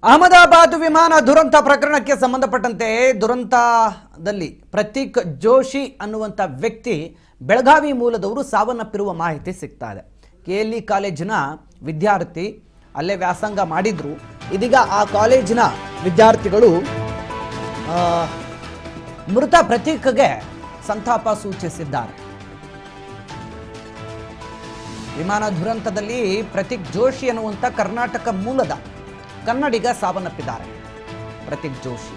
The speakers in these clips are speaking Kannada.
ಅಹಮದಾಬಾದ್ ವಿಮಾನ ದುರಂತ ಪ್ರಕರಣಕ್ಕೆ ಸಂಬಂಧಪಟ್ಟಂತೆ ದುರಂತದಲ್ಲಿ ಪ್ರತೀಕ್ ಜೋಶಿ ಅನ್ನುವಂಥ ವ್ಯಕ್ತಿ ಬೆಳಗಾವಿ ಮೂಲದವರು ಸಾವನ್ನಪ್ಪಿರುವ ಮಾಹಿತಿ ಸಿಗ್ತಾ ಇದೆ. ಕೆಎಲ್ಇ ಕಾಲೇಜಿನ ವಿದ್ಯಾರ್ಥಿ ಅಲ್ಲೇ ವ್ಯಾಸಂಗ ಮಾಡಿದ್ರು. ಇದೀಗ ಆ ಕಾಲೇಜಿನ ವಿದ್ಯಾರ್ಥಿಗಳು ಮೃತ ಪ್ರತೀಕ್ಗೆ ಸಂತಾಪ ಸೂಚಿಸಿದ್ದಾರೆ. ವಿಮಾನ ದುರಂತದಲ್ಲಿ ಪ್ರತೀಕ್ ಜೋಶಿ ಅನ್ನುವಂಥ ಕರ್ನಾಟಕ ಮೂಲದ ಕನ್ನಡಿಗ ಸಾವನ್ನಪ್ಪಿದ್ದಾರೆ. ಪ್ರತೀಕ್ ಜೋಶಿ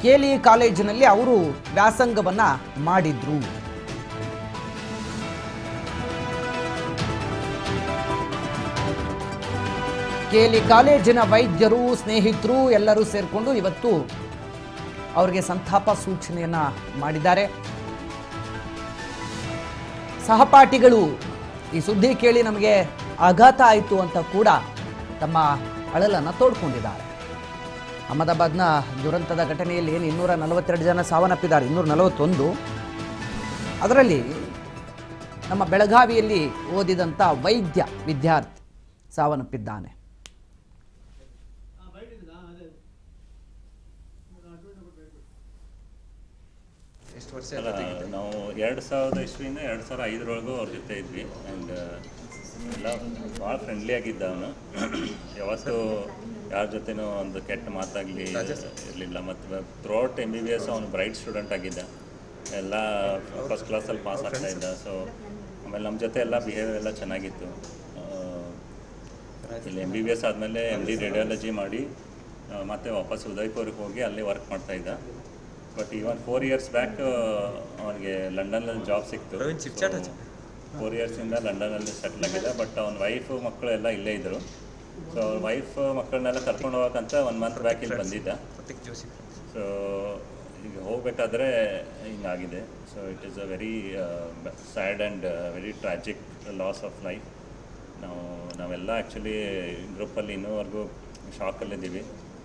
ಕೆಎಲ್ಇ ಕಾಲೇಜಿನಲ್ಲಿ ಅವರು ವ್ಯಾಸಂಗವನ್ನ ಮಾಡಿದ್ರು. ಕೆಎಲ್ಇ ಕಾಲೇಜಿನ ವೈದ್ಯರು, ಸ್ನೇಹಿತರು ಎಲ್ಲರೂ ಸೇರಿಕೊಂಡು ಇವತ್ತು ಅವರಿಗೆ ಸಂತಾಪ ಸೂಚನೆಯನ್ನ ಮಾಡಿದ್ದಾರೆ. ಸಹಪಾಠಿಗಳು ಈ ಸುದ್ದಿ ಕೇಳಿ ನಮಗೆ ಆಘಾತ ಆಯಿತು ಅಂತ ಕೂಡ ತಮ್ಮ ಅಳಲನ್ನು ತೋಡ್ಕೊಂಡಿದ್ದಾರೆ. ಅಹಮದಾಬಾದ್ನ ದುರಂತದ ಘಟನೆಯಲ್ಲಿ 242 ಜನ ಸಾವನ್ನಪ್ಪಿದ್ದಾರೆ, 241. ಅದರಲ್ಲಿ ನಮ್ಮ ಬೆಳಗಾವಿಯಲ್ಲಿ ಓದಿದಂಥ ವೈದ್ಯ ವಿದ್ಯಾರ್ಥಿ ಸಾವನ್ನಪ್ಪಿದ್ದಾನೆ. ನಾವು 2000 ಇಸ್ವಿಯಿಂದ 2005 ಅವ್ರ ಜೊತೆ ಇದ್ವಿ. ಆ್ಯಂಡ್ ಎಲ್ಲ ಭಾಳ ಫ್ರೆಂಡ್ಲಿ ಆಗಿದ್ದ ಅವನು. ಯಾವತ್ತೂ ಯಾರ ಜೊತೆನೂ ಒಂದು ಕೆಟ್ಟ ಮಾತಾಗಲಿ ಇರಲಿಲ್ಲ. ಮತ್ತು ಥ್ರೂಔಟ್ MBBS ಅವನು ಬ್ರೈಟ್ ಸ್ಟೂಡೆಂಟ್ ಆಗಿದ್ದ, ಎಲ್ಲ ಫಸ್ಟ್ ಕ್ಲಾಸಲ್ಲಿ ಪಾಸ್ ಆಗ್ತಾಯಿದ್ದ. ಸೊ ಆಮೇಲೆ ನಮ್ಮ ಜೊತೆ ಎಲ್ಲ ಬಿಹೇವಿಯರ್ ಎಲ್ಲ ಚೆನ್ನಾಗಿತ್ತು. ಇಲ್ಲಿ MBBS ಆದಮೇಲೆ MD ರೇಡಿಯಾಲಜಿ ಮಾಡಿ ಮತ್ತೆ ವಾಪಸ್ ಉದಯ್ಪುರ್ಗೆ ಹೋಗಿ ಅಲ್ಲಿ ವರ್ಕ್ ಮಾಡ್ತಾಯಿದ್ದ. ಬಟ್ ಈವನ್ 4 ಇಯರ್ಸ್ ಬ್ಯಾಕ್ ಅವನಿಗೆ ಲಂಡನ್ನಲ್ಲಿ ಜಾಬ್ ಸಿಕ್ತು. 4 ಇಯರ್ಸಿಂದ ಲಂಡನಲ್ಲಿ ಸೆಟ್ಲ್ ಆಗಿದ್ದ. ಬಟ್ ಅವ್ನ ವೈಫು ಮಕ್ಕಳು ಎಲ್ಲ ಇಲ್ಲೇ ಇದ್ದರು. ಸೊ ಅವ್ರ ವೈಫ್ ಮಕ್ಕಳನ್ನೆಲ್ಲ ಕರ್ಕೊಂಡು ಹೋಗೋಕ್ಕಂತ 1 ಮಂತ್ ಬ್ಯಾಕ್ ಇಲ್ಲಿ ಬಂದಿದ್ದ. ಸೊ ಈಗ ಹೋಗಬೇಕಾದ್ರೆ ಹಿಂಗಾಗಿದೆ. So it is a very sad and very tragic loss of life. ನಾವೆಲ್ಲ ಆ್ಯಕ್ಚುಲಿ ಗ್ರೂಪಲ್ಲಿ ಇನ್ನೂವರೆಗೂ ಶಾಕಲ್ಲಿದ್ದೀವಿ.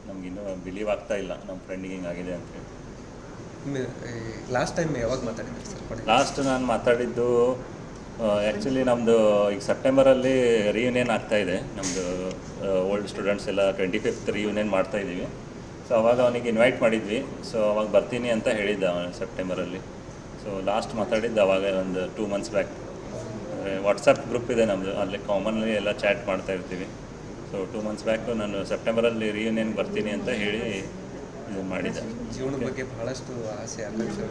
ನಮಗಿನ್ನೂ ಬಿಲೀವ್ ಆಗ್ತಾ ಇಲ್ಲ ನಮ್ಮ ಫ್ರೆಂಡಿಗೆ ಹಿಂಗಾಗಿದೆ ಅಂತೇಳಿ. ಲಾಸ್ಟ್ ಟೈಮ್ ಯಾವಾಗ ಮಾತಾಡಿದ್ರಿ ಸರ್? ಲಾಸ್ಟ್ ನಾನು ಮಾತಾಡಿದ್ದು ಆ್ಯಕ್ಚುಲಿ ನಮ್ಮದು ಈಗ ಸೆಪ್ಟೆಂಬರಲ್ಲಿ ರಿಯೂನಿಯನ್ ಆಗ್ತಾಯಿದೆ. ನಮ್ಮದು ಓಲ್ಡ್ ಸ್ಟೂಡೆಂಟ್ಸ್ ಎಲ್ಲ 25th ರಿಯೂನಿಯನ್ ಮಾಡ್ತಾಯಿದ್ದೀವಿ. ಸೊ ಅವಾಗ ಅವನಿಗೆ ಇನ್ವೈಟ್ ಮಾಡಿದ್ವಿ. ಸೊ ಅವಾಗ ಬರ್ತೀನಿ ಅಂತ ಹೇಳಿದ್ದ ಅವನು ಸೆಪ್ಟೆಂಬರಲ್ಲಿ. ಸೊ ಲಾಸ್ಟ್ ಮಾತಾಡಿದ್ದು ಅವಾಗ ಒಂದು 2 ಮಂತ್ಸ್ ಬ್ಯಾಕ್. ವಾಟ್ಸಪ್ ಗ್ರೂಪ್ ಇದೆ ನಮ್ಮದು, ಅಲ್ಲಿ ಕಾಮನ್ಲಿ ಎಲ್ಲ ಚಾಟ್ ಮಾಡ್ತಾ ಇರ್ತೀವಿ. ಸೊ 2 ಮಂತ್ಸ್ ಬ್ಯಾಕು ನಾನು ಸೆಪ್ಟೆಂಬರಲ್ಲಿ ರಿಯೂನಿಯನ್ಗೆ ಬರ್ತೀನಿ ಅಂತ ಹೇಳಿ ಇದನ್ನು ಮಾಡಿದ್ದೆ. ಜೀವನದ ಬಗ್ಗೆ ಬಹಳಷ್ಟು ಆಸೆ.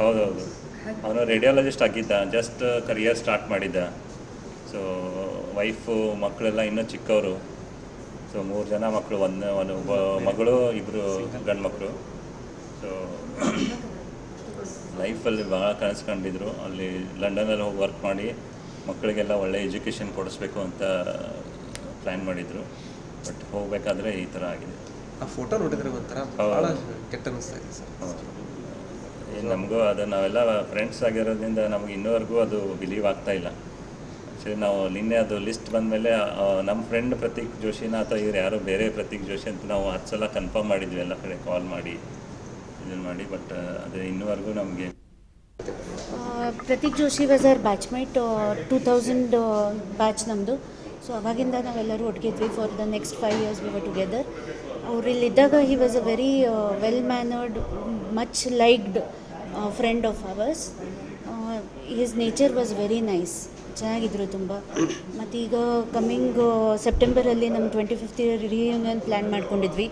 ಹೌದೌದು, ಅವನು ರೇಡಿಯಾಲಜಿಸ್ಟ್ ಆಗಿದ್ದ, ಜಸ್ಟ್ ಕರಿಯರ್ ಸ್ಟಾರ್ಟ್ ಮಾಡಿದ್ದ. ಸೊ ವೈಫು ಮಕ್ಕಳೆಲ್ಲ ಇನ್ನೂ ಚಿಕ್ಕವರು. ಸೊ 3 ಜನ ಮಕ್ಕಳು, ಒಂದು ಮಗಳು, 2 ಗಂಡು ಮಕ್ಕಳು. ಸೊ ಲೈಫಲ್ಲಿ ಭಾಳ ಕನಸ್ಕೊಂಡಿದ್ರು. ಅಲ್ಲಿ ಲಂಡನಲ್ಲಿ ಹೋಗಿ ವರ್ಕ್ ಮಾಡಿ ಮಕ್ಕಳಿಗೆಲ್ಲ ಒಳ್ಳೆ ಎಜುಕೇಷನ್ ಕೊಡಿಸ್ಬೇಕು ಅಂತ ಪ್ಲ್ಯಾನ್ ಮಾಡಿದರು. ಬಟ್ ಹೋಗಬೇಕಾದ್ರೆ ಈ ಥರ ಆಗಿದೆ. ಆ ಫೋಟೋ ನೋಡಿದ್ರೆ ಒಂಥರ ಭಾಳ ಕೆಟ್ಟ ಅನಿಸ್ತಾ ಇದೆ ಸರ್. ನಮಗೂ ಅದು ನಾವೆಲ್ಲ ಫ್ರೆಂಡ್ಸ್ ಆಗಿರೋದ್ರಿಂದ ನಮಗೆ ಇನ್ನೂವರೆಗೂ ಅದು ಬಿಲೀವ್ ಆಗ್ತಾ ಇಲ್ಲ. ಆ್ಯಕ್ಚುಲಿ ನಾವು ನಿನ್ನೆ ಅದು ಲಿಸ್ಟ್ ಬಂದಮೇಲೆ ನಮ್ಮ ಫ್ರೆಂಡ್ ಪ್ರತೀಕ್ ಜೋಶಿನ ಅಥವಾ ಇವ್ರು ಯಾರೋ ಬೇರೆ ಪ್ರತೀಕ್ ಜೋಶಿ ಅಂತ ನಾವು 10 ಸಲ ಕನ್ಫರ್ಮ್ ಮಾಡಿದ್ವಿ, ಎಲ್ಲ ಕಡೆ ಕಾಲ್ ಮಾಡಿ ಇದನ್ನು ಮಾಡಿ. ಬಟ್ ಅದು ಇನ್ನೂವರೆಗೂ ನಮಗೆ. Prateek Joshi was our batchmate, 2000 batch ನಮ್ಮದು. ಸೊ ಅವಾಗಿಂದ ನಾವೆಲ್ಲರೂ ಒಟ್ಟಿಗಿದ್ವಿ. For the next 5 years we were together. ಅವರಿಲ್ಲಿದ್ದಾಗ he was a very well mannered, much liked friend of ours. His nature was very nice, ಚೆನ್ನಾಗಿದ್ರು ತುಂಬ. ಮತ್ತು ಈಗ ಕಮ್ಮಿಂಗ್ ಸೆಪ್ಟೆಂಬರಲ್ಲಿ ನಮ್ಮ 25th ರಿಯೂನಿಯನ್ ಪ್ಲ್ಯಾನ್ ಮಾಡ್ಕೊಂಡಿದ್ವಿ.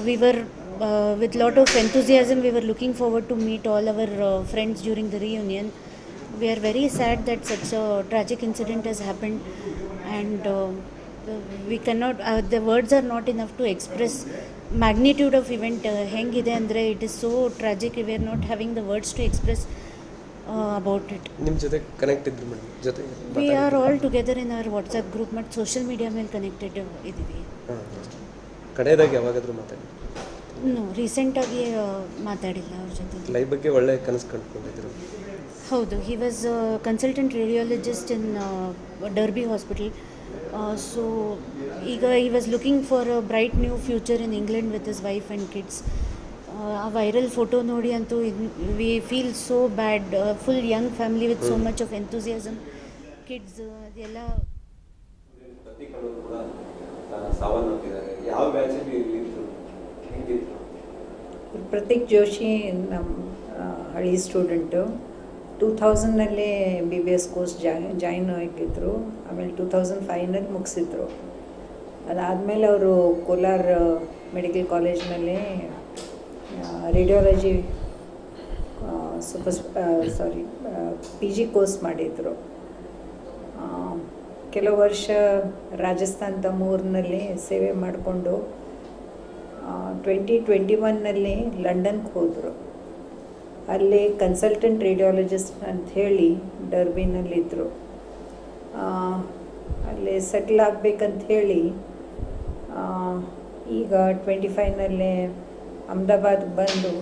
We were with lot of enthusiasm we were looking forward to meet all our friends during the reunion. We are very sad that such a tragic incident has happened, and we cannot the words are not enough to express magnitude of event hengide andre. It is so tragic, we are not having the words to express about it. ನಿಮ್ಮ ಜೊತೆ ಕನೆಕ್ಟ್ ಇದ್ರು ಮೇಡಮ್? ಜೊತೆ we are all together in our WhatsApp group ಮತ್ತು ಸೋಷಿಯಲ್ ಮೀಡಿಯಾ ಮೇಲೆ ಕನೆಕ್ಟೆಡ್ ಇದ್ದೀವಿ. ಕಡೆಯದಾಗಿ ಯಾವಾಗಾದರೂ ಮಾತಾಡಿ? ರೀಸೆಂಟಾಗಿ ಮಾತಾಡಿಲ್ಲ ಅವ್ರ ಜೊತೆ. ಲೈಫ್ ಬಗ್ಗೆ ಒಳ್ಳೆ ಕನಸು ಕಂಡುಕೊಂಡಿದ್ರು? ಹೌದು, he was consultant radiologist in Derby hospital. So ಈಗ he was looking for a bright new future in England with his wife and kids. ಆ ವೈರಲ್ ಫೋಟೋ ನೋಡಿ ಅಂತೂ we feel so bad. Full young family with so much of enthusiasm, kids ಅದೆಲ್ಲ. ಸಾವನ್ನಪ್ಪಿದ್ದಾರೆ. ಯಾವ ಬ್ಯಾಚಲ್ಲಿ ಇದ್ರು ಹೆಂಗಿದ್ರು? ಪ್ರತೀಕ್ ಜೋಶಿ ನಮ್ಮ ಹಳಿ ಸ್ಟೂಡೆಂಟು 2000ನಲ್ಲೇ BBS ಕೋರ್ಸ್ ಜಾಯಿನ್ ಆಗಿದ್ದರು. ಆಮೇಲೆ 2005ನಲ್ಲಿ ಮುಗಿಸಿದ್ರು. ಅದಾದಮೇಲೆ ಅವರು ಕೋಲಾರ ಮೆಡಿಕಲ್ ಕಾಲೇಜ್ನಲ್ಲಿ ರೇಡಿಯಾಲಜಿ PG ಕೋರ್ಸ್ ಮಾಡಿದರು. ಕೆಲವು ವರ್ಷ ರಾಜಸ್ಥಾನದ ಮೂರ್ನಲ್ಲಿ ಸೇವೆ ಮಾಡಿಕೊಂಡು 2021ನಲ್ಲಿ ಲಂಡನ್ಗೆ ಹೋದರು. ಅಲ್ಲಿ ಕನ್ಸಲ್ಟೆಂಟ್ ರೇಡಿಯಾಲಜಿಸ್ಟ್ ಅಂಥೇಳಿ ಡರ್ಬಿನಲ್ಲಿದ್ದರು. ಅಲ್ಲಿ ಸೆಟ್ಲ್ ಆಗಬೇಕಂತ ಹೇಳಿ ಈಗ 25ನಲ್ಲೇ ಅಹಮದಾಬಾದ್ ಬಂದು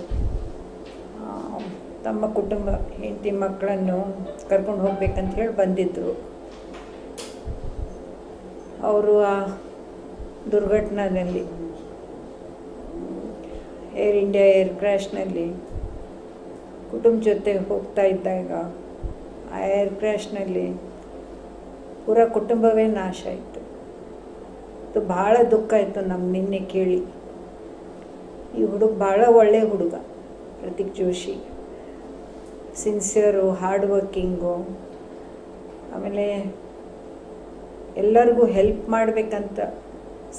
ತಮ್ಮ ಕುಟುಂಬ ಹೆಂಡತಿ ಮಕ್ಕಳನ್ನು ಕರ್ಕೊಂಡು ಹೋಗ್ಬೇಕಂತ ಹೇಳಿ ಬಂದಿದ್ದರು. ಅವರು ಆ ದುರ್ಘಟನೆಯಲ್ಲಿ ಏರ್ ಇಂಡಿಯಾ ಏರ್ ಕ್ರ್ಯಾಶ್ನಲ್ಲಿ ಕುಟುಂಬ ಜೊತೆ ಹೋಗ್ತಾ ಇದ್ದಾಗ ಆ ಏರ್ ಕ್ರ್ಯಾಶ್ನಲ್ಲಿ ಪೂರ ಕುಟುಂಬವೇ ನಾಶ ಆಯಿತು. ಅದು ಭಾಳ ದುಃಖ ಆಯಿತು ನಮ್ಗೆ ನಿನ್ನೆ ಕೇಳಿ. ಈ ಹುಡುಗ ಭಾಳ ಒಳ್ಳೆಯ ಹುಡುಗ ಪ್ರತೀಕ್ ಜೋಶಿ, ಸಿನ್ಸಿಯರು, ಹಾರ್ಡ್ ವರ್ಕಿಂಗು, ಆಮೇಲೆ ಎಲ್ಲರಿಗೂ ಹೆಲ್ಪ್ ಮಾಡಬೇಕಂತ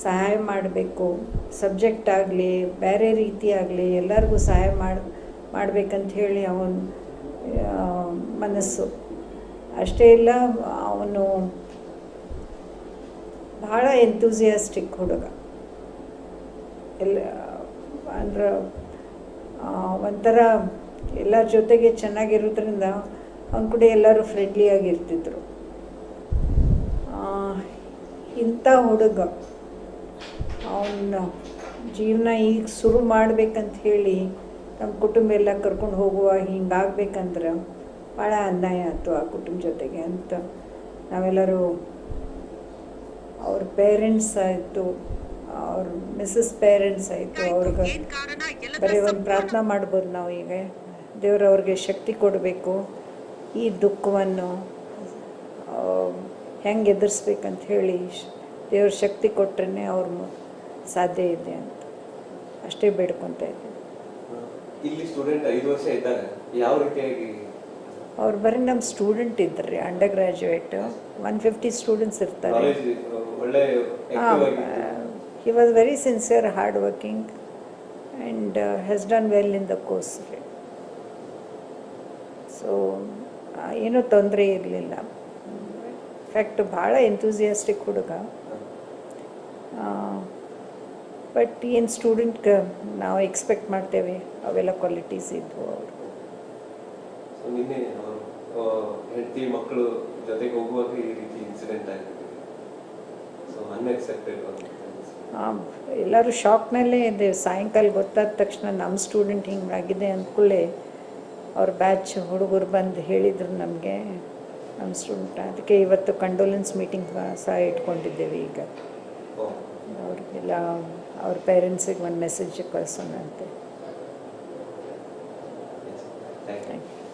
ಸಹಾಯ ಮಾಡಬೇಕು, ಸಬ್ಜೆಕ್ಟ್ ಆಗಲಿ ಬೇರೆ ರೀತಿ ಆಗಲಿ ಎಲ್ಲರಿಗೂ ಸಹಾಯ ಮಾಡಬೇಕಂತ ಹೇಳಿ ಅವನ ಮನಸ್ಸು. ಅಷ್ಟೇ ಇಲ್ಲ, ಅವನು ಭಾಳ ಎಂಥೂಸಿಯಾಸ್ಟಿಕ್ ಹುಡುಗ. ಅಂದ್ರೆ ಒಂಥರ ಎಲ್ಲರ ಜೊತೆಗೆ ಚೆನ್ನಾಗಿರೋದ್ರಿಂದ ಅವನ ಕೂಡ ಎಲ್ಲರೂ ಫ್ರೆಂಡ್ಲಿ ಆಗಿರ್ತಿದ್ರು. ಇಂಥ ಹುಡುಗ ಅವನ ಜೀವನ ಈಗ ಶುರು ಮಾಡಬೇಕಂತ ಹೇಳಿ ನಮ್ಮ ಕುಟುಂಬ ಎಲ್ಲ ಕರ್ಕೊಂಡು ಹೋಗುವ ಹಿಂಗಾಗಬೇಕಂದ್ರೆ ಭಾಳ ಅನ್ಯಾಯ ಆಯಿತು ಆ ಕುಟುಂಬ ಜೊತೆಗೆ ಅಂತ ನಾವೆಲ್ಲರೂ ಅವ್ರ ಪೇರೆಂಟ್ಸ್ ಆಯಿತು, ಅವ್ರ ಮಿಸ್ಸಸ್ ಪೇರೆಂಟ್ಸ್ ಆಯಿತು, ಅವ್ರಿಗೆ ಬರೀ ಒಂದು ಪ್ರಾರ್ಥನೆ ಮಾಡ್ಬೋದು ನಾವು. ಈಗ ದೇವರು ಅವ್ರಿಗೆ ಶಕ್ತಿ ಕೊಡಬೇಕು, ಈ ದುಃಖವನ್ನು ಹೆಂಗೆ ಎದುರಿಸ್ಬೇಕಂತ ಹೇಳಿ ದೇವ್ರ ಶಕ್ತಿ ಕೊಟ್ಟರೆ ಅವ್ರ ಸಾಧ್ಯ ಇದೆ ಅಂತ ಅಷ್ಟೇ ಬೇಡ್ಕೊತಾ ಇದ್ದೀನಿ. ಇಲ್ಲಿ ಸ್ಟೂಡೆಂಟ್ 5 ವರ್ಷ ಇದ್ದಾರೆ, ಯಾವ ರೀತಿಯಾಗಿ? ಅವ್ರು ಬರೀ ನಮ್ಮ ಸ್ಟೂಡೆಂಟ್ ಇದ್ದರು, ಅಂಡರ್ ಗ್ರ್ಯಾಜುಯೇಟ್ 150 ಸ್ಟೂಡೆಂಟ್ಸ್ ಇರ್ತಾರೆ. ಒಳ್ಳೆ he was very sincere, hard working and has done well in the course. So ಏನೂ ತೊಂದರೆ ಇರಲಿಲ್ಲ. ಇನ್ಫ್ಯಾಕ್ಟ್ ಭಾಳ ಎಂಥೂಸಿಯಾಸ್ಟಿಕ್ ಹುಡುಗ. ಬಟ್ ಏನು ಸ್ಟೂಡೆಂಟ್ಗೆ ನಾವು ಎಕ್ಸ್ಪೆಕ್ಟ್ ಮಾಡ್ತೇವೆ ಅವೆಲ್ಲ ಕ್ವಾಲಿಟೀಸ್ ಇದ್ವು ಅವರು. ನಿನ್ನೆ ಹೆಂಡತಿ ಮಕ್ಕಳು ಜೊತೆಗೆ ಹೋಗುವಾಗ ಈ ರೀತಿ ಇನ್ಸಿಡೆಂಟ್ ಆಗಿದೆ. So unaccepted. ಎಲ್ಲರೂ ಶಾಕ್ನಲ್ಲೇ ಇದ್ದೇವೆ. ಸಾಯಂಕಾಲ ಗೊತ್ತಾದ ತಕ್ಷಣ ನಮ್ಮ ಸ್ಟೂಡೆಂಟ್ ಹಿಂಗಾಗಿದೆ ಅಂದ್ಕೊಳ್ಳೆ ಅವ್ರ ಬ್ಯಾಚ್ ಹುಡುಗರು ಬಂದು ಹೇಳಿದರು ನಮಗೆ, ನಮ್ಮ ಸ್ಟೂಡೆಂಟ್. ಅದಕ್ಕೆ ಇವತ್ತು ಕಂಡೋಲೆನ್ಸ್ ಮೀಟಿಂಗ್ ಸಹ ಇಟ್ಕೊಂಡಿದ್ದೇವೆ. ಈಗ ಅವ್ರಿಗೆಲ್ಲ ಅವ್ರ ಪೇರೆಂಟ್ಸಿಗೆ ಒಂದು ಮೆಸೇಜ್ ಕಳಿಸೋಣ ಅಂತೆ. Thank you.